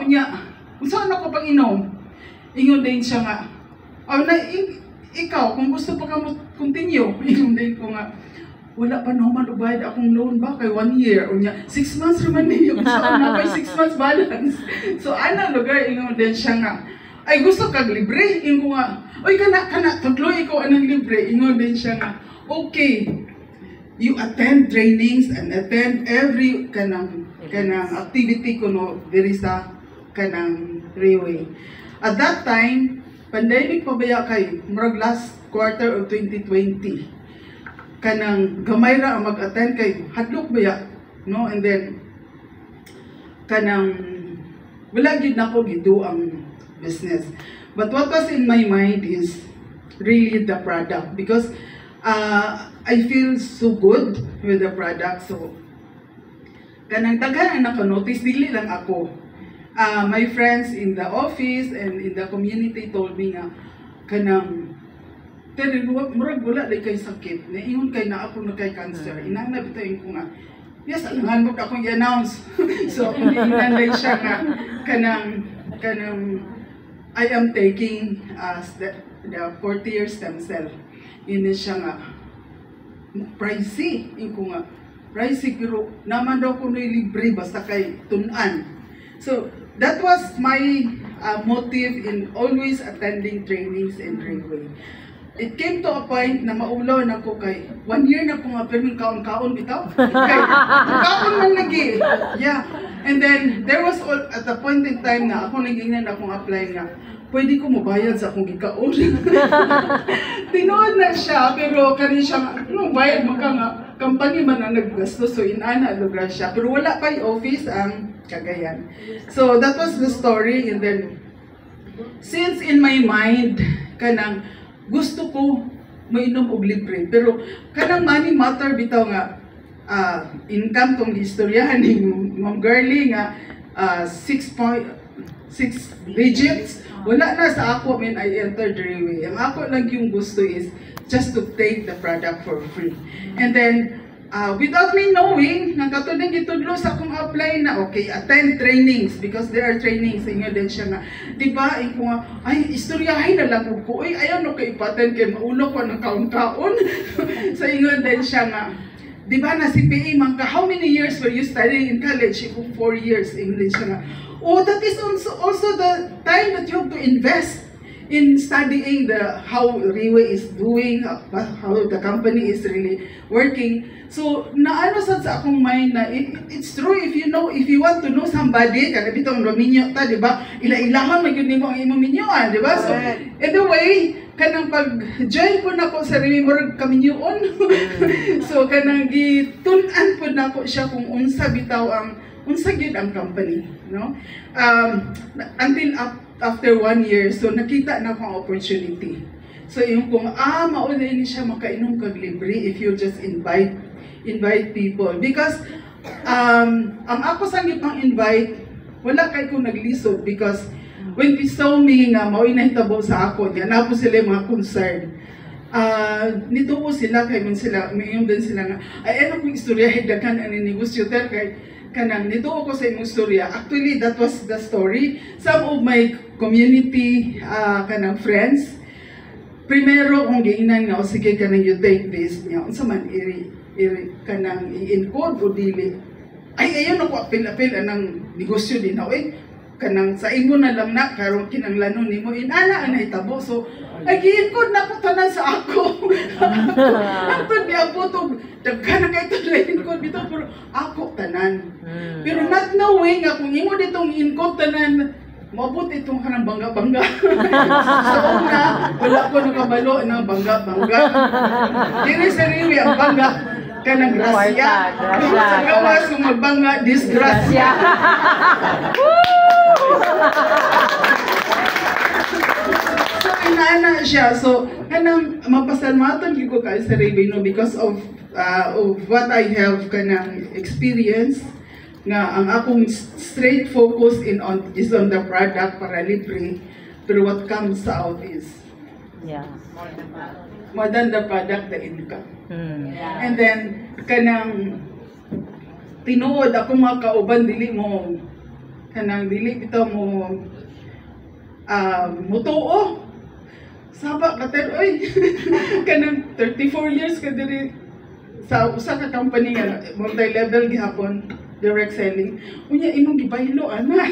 niya, saan ako pag inom? Ingon din siya nga, ikaw, kung gusto pa ka mo continue, ingon din ko nga, wala pa naman ubayad akong loan ba kay 1 year o niya 6 months naman niyo so na may 6 months balance so ana lugar ingon din siya nga ay gusto kag libre ingon nga oy kana tudloy ko anang libre ingon din siya nga okay you attend trainings and attend every kanang activity kuno diri sa kanang Railway at that time pandemic pa baya kay murag last quarter of 2020 kanang gamay ra ang mag-attend kay hadlok baya no and then kanang wala gid nako gidu ang business but what was in my mind is really the product because I feel so good with the product so kanang daghan ang naka-notice dili lang ako my friends in the office and in the community told me nga kanang murag wala day kay sakit na ingon kay na ako na kay cancer inana bitayin ko nga yes alangan mo akong i-announce so akong ginanday siya nga kanang I am taking the 40-year stem cell ini siya nga pricey ko nga pricey pero naman daw ko libre basta kay tunan so that was my motive in always attending trainings in Railway. It came to a point na maulaw na ko kay 1 year na ko nga perming kaon-kaon bitaw. Kay kaon man lagi. Yeah. And then there was at a point in time na ako nagingnan akong apply nga pwede ko mabayad sa akong gikaon. Tinuod na siya pero kani siya no bayad man ka nga company man ang naggasto so inana lugar siya pero wala pa office ang Cagayan. So that was the story and then since in my mind kanang gusto ko mainom og libre pero kanang money matter bitaw nga income tong istoryahan ni Ma'am Girlie nga 6 digits wala na sa ako when I entered the Railway ang ako lang yung gusto is just to take the product for free and then without me knowing nga katulad gitudlo sa akong apply na okay attend trainings because there are trainings inyo din siya nga di ba ko nga ay istoryahay na lang ko ay ayaw no kay ipaten kay maulo ko ng kaon-kaon sa inyo din siya nga di ba na CPA man ka how many years were you studying in college ko 4 years English siya nga oh that is also the time that you have to invest in studying how Railway is doing, how the company is really working. So, naano sa akong mind na it's true if you want to know somebody, kada bitong Rominyo ta, di ba? Ila-ilahan magyud nimo ang imong minyoan, di ba? So, anyway, kanang pag-join po nako sa Railway murag kaminyoon. So, kanang gitun-an po nako siya kung unsa bitaw ang unsa gyud ang company, no? Until after 1 year, so nakita na akong opportunity. So yung kung mauna ini siya makainom kag libre if you just invite people because ang ako sa gipang invite wala kay ko naglisod because when they saw me nga mao inahitabo sa ako niya na po sila mga concern nito po sila kay man sila mayon din sila nga ay ano kung istorya daghan ani negosyo ter kay kanang nito ako sa imong istorya actually that was the story some of my community kanang friends primero kung giingnan nga o sige kanang you take this niya unsa man iri kanang i-encode o dili ay ayon ako apil-apil anang negosyo din eh kanang sa imo na lang na karon kinanglanon nimo inana ang nahitabo so ay gi-encode na ko tanan sa ako antod niya po to daghan na kay to encode bitaw pero ako tanan pero not knowing nga kung imo ditong encode tanan maabot itong kanang bangga-bangga sa una wala ko nakabalo ng bangga-bangga dili sa Railway ang bangga kanang grasya sa gawas kung magbangga disgrasya so inana siya so kanang mapasalmaton gyud ko kay sa Railway no because of what I have kanang experience nga ang akong straight focus is on the product para libre pero what comes out is more than the product the income and then kanang tinuod ako mga kauban dili mo kanang dili bitaw mo mutuo. Saba ka oy. Kanang 34 years ka diri sa usa ka company nga multi-level gihapon direct selling. Unya imong gibaylo ana.